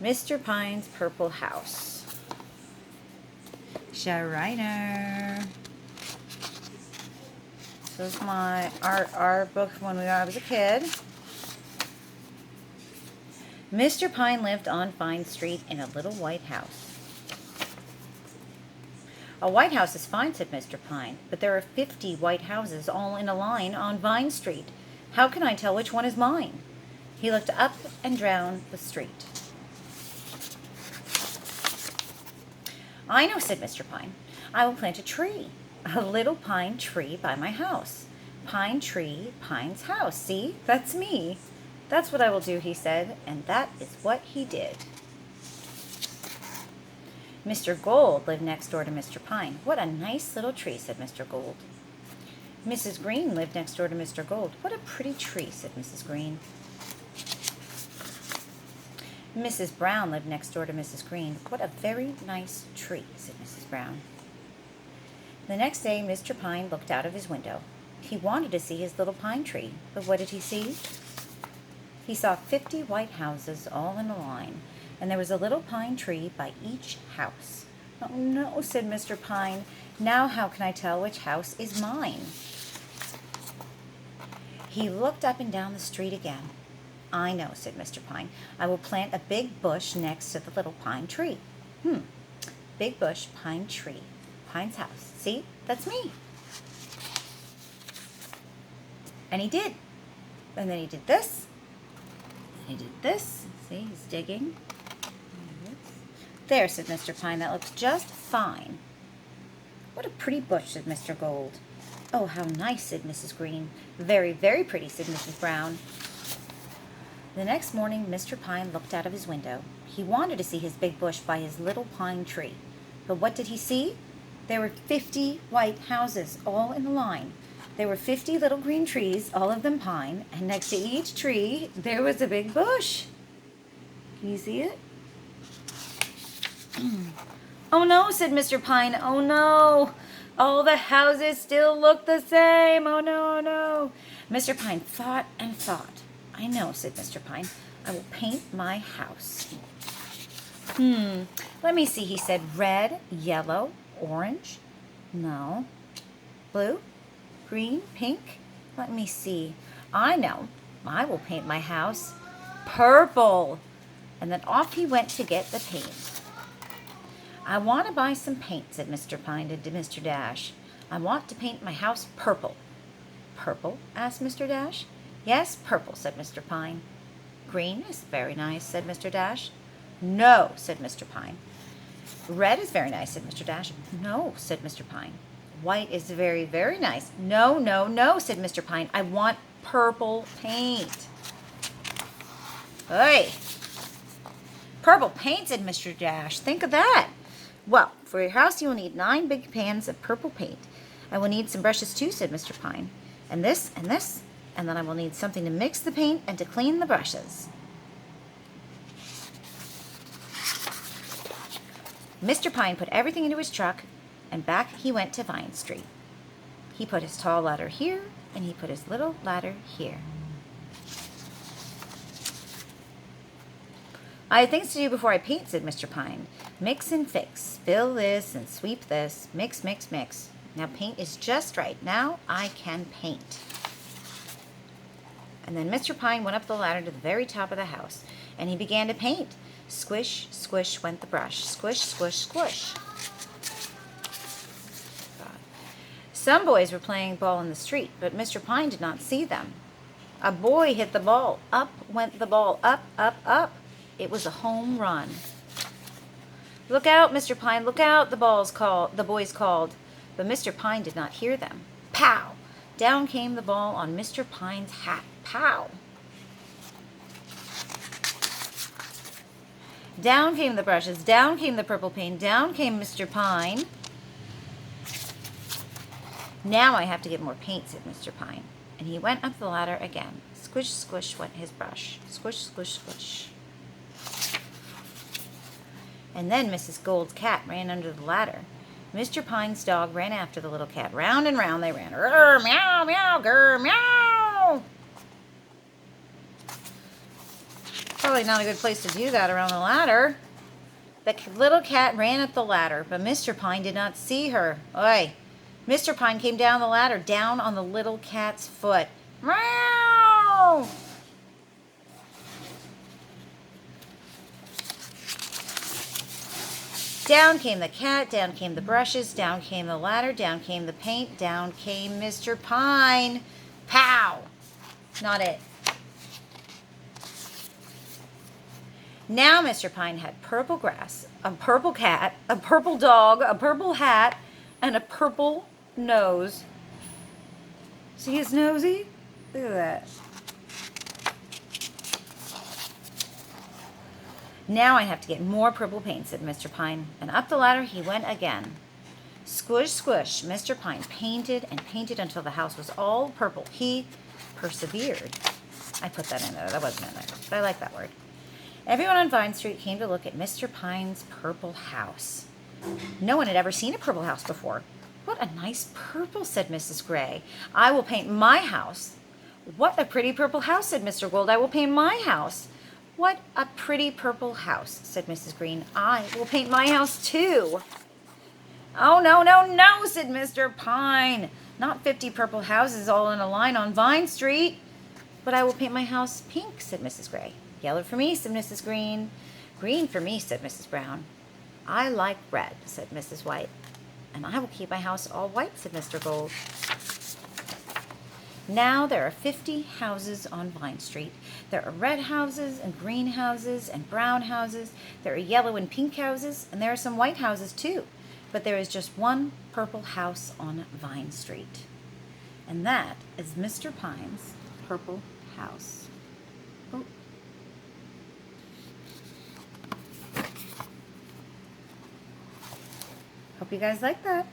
Mr. Pine's Purple House. Shariner. This is my art book from when I was a kid. Mr. Pine lived on Vine Street in a little white house. A white house is fine, said Mr. Pine, but there are 50 white houses all in a line on Vine Street. How can I tell which one is mine? He looked up and down the street. I know, said Mr. Pine. I will plant a tree, a little pine tree by my house. Pine tree, Pine's house. See, that's me. That's what I will do, he said, and that is what he did. Mr. Gold lived next door to Mr. Pine. What a nice little tree, said Mr. Gold. Mrs. Green lived next door to Mr. Gold. What a pretty tree, said Mrs. Green. Mrs. Brown lived next door to Mrs. Green. What a very nice tree, said Mrs. Brown. The next day, Mr. Pine looked out of his window. He wanted to see his little pine tree, but what did he see? He saw 50 white houses all in a line, and there was a little pine tree by each house. Oh no, said Mr. Pine. Now how can I tell which house is mine? He looked up and down the street again. I know, said Mr. Pine. I will plant a big bush next to the little pine tree. Big bush, pine tree, Pine's house. See, that's me. And he did. And then he did this. And he did this. See, he's digging. There, said Mr. Pine. That looks just fine. What a pretty bush, said Mr. Gold. Oh, how nice, said Mrs. Green. Very, very pretty, said Mrs. Brown. The next morning, Mr. Pine looked out of his window. He wanted to see his big bush by his little pine tree. But what did he see? There were 50 white houses, all in a line. There were 50 little green trees, all of them pine, and next to each tree, there was a big bush. Can you see it? Oh no, said Mr. Pine. Oh no. All the houses still look the same. Oh no, oh no. Mr. Pine thought and thought. I know, said Mr. Pine. I will paint my house. Let me see, he said. Red, yellow, orange. No. Blue, green, pink. Let me see. I know. I will paint my house purple. And then off he went to get the paint. I want to buy some paint, said Mr. Pine to Mr. Dash. I want to paint my house purple. Purple? Asked Mr. Dash. Yes, purple, said Mr. Pine. Green is very nice, said Mr. Dash. No, said Mr. Pine. Red is very nice, said Mr. Dash. No, said Mr. Pine. White is very, very nice. No, no, no, said Mr. Pine. I want purple paint. Hey! Purple paint, said Mr. Dash. Think of that. Well, for your house you will need 9 big pans of purple paint. I will need some brushes too, said Mr. Pine. And this, and then I will need something to mix the paint and to clean the brushes. Mr. Pine put everything into his truck, and back he went to Vine Street. He put his tall ladder here, and he put his little ladder here. I have things to do before I paint, said Mr. Pine. Mix and fix. Fill this and sweep this. Mix, mix, mix. Now paint is just right. Now I can paint. And then Mr. Pine went up the ladder to the very top of the house, and he began to paint. Squish, squish went the brush. Squish, squish, squish. Some boys were playing ball in the street, but Mr. Pine did not see them. A boy hit the ball. Up went the ball. Up, up, up. It was a home run. Look out, Mr. Pine, look out, the boys called. But Mr. Pine did not hear them. Pow! Down came the ball on Mr. Pine's hat. Pow! Down came the brushes, down came the purple paint, down came Mr. Pine. Now I have to get more paint, said Mr. Pine. And he went up the ladder again. Squish, squish went his brush. Squish, squish, squish. And then Mrs. Gold's cat ran under the ladder. Mr. Pine's dog ran after the little cat. Round and round they ran. Grr, meow, meow, grr, meow. Oh, probably not a good place to do that around the ladder. The little cat ran up the ladder, but Mr. Pine did not see her. Oi! Mr. Pine came down the ladder, down on the little cat's foot. Meow! Down came the cat, down came the brushes, down came the ladder, down came the paint, down came Mr. Pine. Pow! Not it. Now Mr. Pine had purple grass, a purple cat, a purple dog, a purple hat, and a purple nose. See his nosy? Look at that. Now I have to get more purple paint, said Mr. Pine, and up the ladder he went again. Squish, squish, Mr. Pine painted and painted until the house was all purple. He persevered. I put that in there. That wasn't in there, but I like that word. Everyone on Vine Street came to look at Mr. Pine's purple house. No one had ever seen a purple house before. What a nice purple, said Mrs. Gray. I will paint my house. What a pretty purple house, said Mr. Gold. I will paint my house. What a pretty purple house, said Mrs. Green. I will paint my house too. Oh, no, no, no, said Mr. Pine. Not 50 purple houses all in a line on Vine Street. But I will paint my house pink, said Mrs. Gray. Yellow for me, said Mrs. Green. Green for me, said Mrs. Brown. I like red, said Mrs. White. And I will keep my house all white, said Mr. Gold. Now there are 50 houses on Vine Street. There are red houses and green houses and brown houses. There are yellow and pink houses, and there are some white houses too. But there is just one purple house on Vine Street. And that is Mr. Pine's purple house. Oh. Hope you guys like that.